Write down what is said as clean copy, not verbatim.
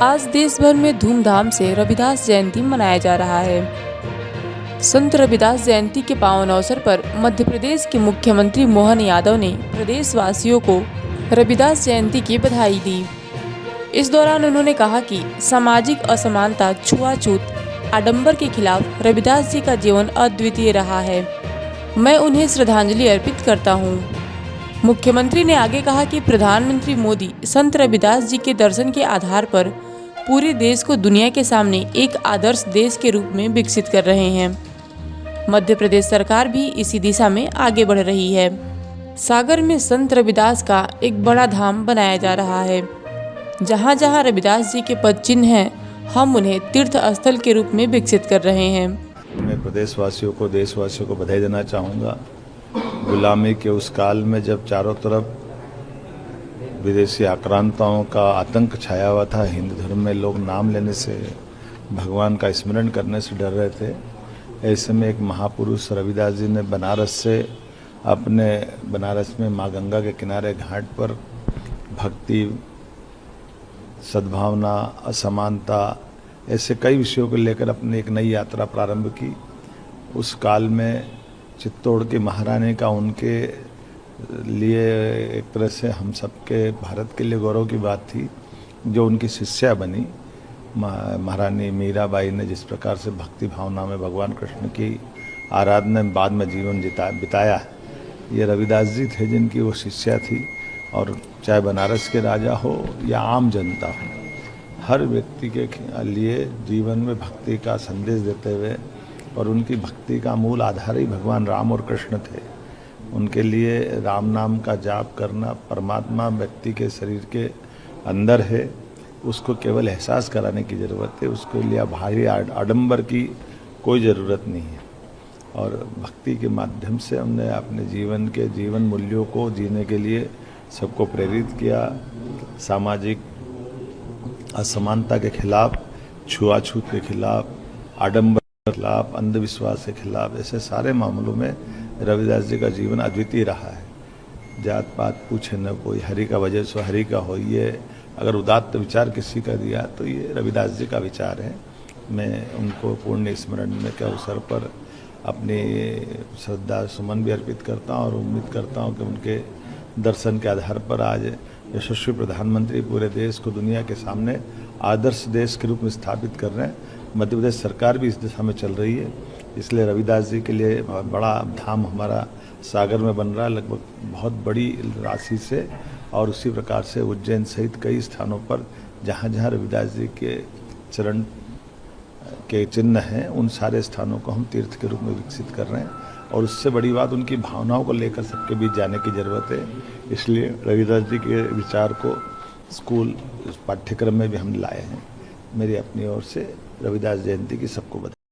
आज देश भर में धूमधाम से रविदास जयंती मनाया जा रहा है। संत रविदास जयंती के पावन अवसर पर मध्य प्रदेश के मुख्यमंत्री मोहन यादव ने प्रदेशवासियों को रविदास जयंती की बधाई दी। इस दौरान उन्होंने कहा कि सामाजिक असमानता, छुआछूत, आडंबर के खिलाफ रविदास जी का जीवन अद्वितीय रहा है। मैं उन्हें श्रद्धांजलि अर्पित करता हूँ। मुख्यमंत्री ने आगे कहा कि प्रधानमंत्री मोदी संत रविदास जी के दर्शन के आधार पर पूरे देश को दुनिया के सामने एक आदर्श देश के रूप में विकसित कर रहे हैं। मध्य प्रदेश सरकार भी इसी दिशा में आगे बढ़ रही है। सागर में संत रविदास का एक बड़ा धाम बनाया जा रहा है। जहाँ जहाँ रविदास जी के पद चिन्ह हैं, हम उन्हें तीर्थ स्थल के रूप में विकसित कर रहे हैं। मैं प्रदेशवासियों को, देशवासियों को बधाई देना चाहूँगा। गुलामी के उस काल में जब चारों तरफ विदेशी आक्रांताओं का आतंक छाया हुआ था, हिंदू धर्म में लोग नाम लेने से, भगवान का स्मरण करने से डर रहे थे, ऐसे में एक महापुरुष रविदास जी ने बनारस में माँ गंगा के किनारे घाट पर भक्ति, सद्भावना, असमानता, ऐसे कई विषयों को लेकर अपनी एक नई यात्रा प्रारंभ की। उस काल में चित्तौड़ की महारानी का उनके लिए एक तरह से हम सबके, भारत के लिए गौरव की बात थी। जो उनकी शिष्या बनी महारानी मीराबाई ने जिस प्रकार से भक्ति भावना में भगवान कृष्ण की आराधना में बाद में जीवन बिताया, ये रविदास जी थे जिनकी वो शिष्या थी। और चाहे बनारस के राजा हो या आम जनता हो, हर व्यक्ति के लिए जीवन में भक्ति का संदेश देते हुए, और उनकी भक्ति का मूल आधार ही भगवान राम और कृष्ण थे। उनके लिए राम नाम का जाप करना, परमात्मा व्यक्ति के शरीर के अंदर है, उसको केवल एहसास कराने की ज़रूरत है। उसके लिए भारी आडंबर की कोई ज़रूरत नहीं है। और भक्ति के माध्यम से हमने अपने जीवन मूल्यों को जीने के लिए सबको प्रेरित किया। सामाजिक असमानता के खिलाफ, छुआछूत के खिलाफ, आडंबर के खिलाफ, अंधविश्वास के खिलाफ, ऐसे सारे मामलों में रविदास जी का जीवन अद्वितीय रहा है। जात पात पूछे न कोई, हरि का वजह सो हरि का हो, ये अगर उदात्त विचार किसी का दिया तो ये रविदास जी का विचार है। मैं उनको पूर्ण स्मरण में के अवसर पर अपनी श्रद्धा सुमन भी अर्पित करता हूँ और उम्मीद करता हूँ कि उनके दर्शन के आधार पर आज यशस्वी प्रधानमंत्री पूरे देश को दुनिया के सामने आदर्श देश के रूप में स्थापित कर रहे हैं। मध्य प्रदेश सरकार भी इस दिशा में चल रही है। इसलिए रविदास जी के लिए बड़ा धाम हमारा सागर में बन रहा है, लगभग बहुत बड़ी राशि से। और उसी प्रकार से उज्जैन सहित कई स्थानों पर जहाँ जहाँ रविदास जी के चरण के चिन्ह हैं, उन सारे स्थानों को हम तीर्थ के रूप में विकसित कर रहे हैं। और उससे बड़ी बात, उनकी भावनाओं को लेकर सबके बीच जाने की ज़रूरत है। इसलिए रविदास जी के विचार को स्कूल पाठ्यक्रम में भी हम लाए हैं। मेरी अपनी ओर से रविदास जयंती की सबको बधाई।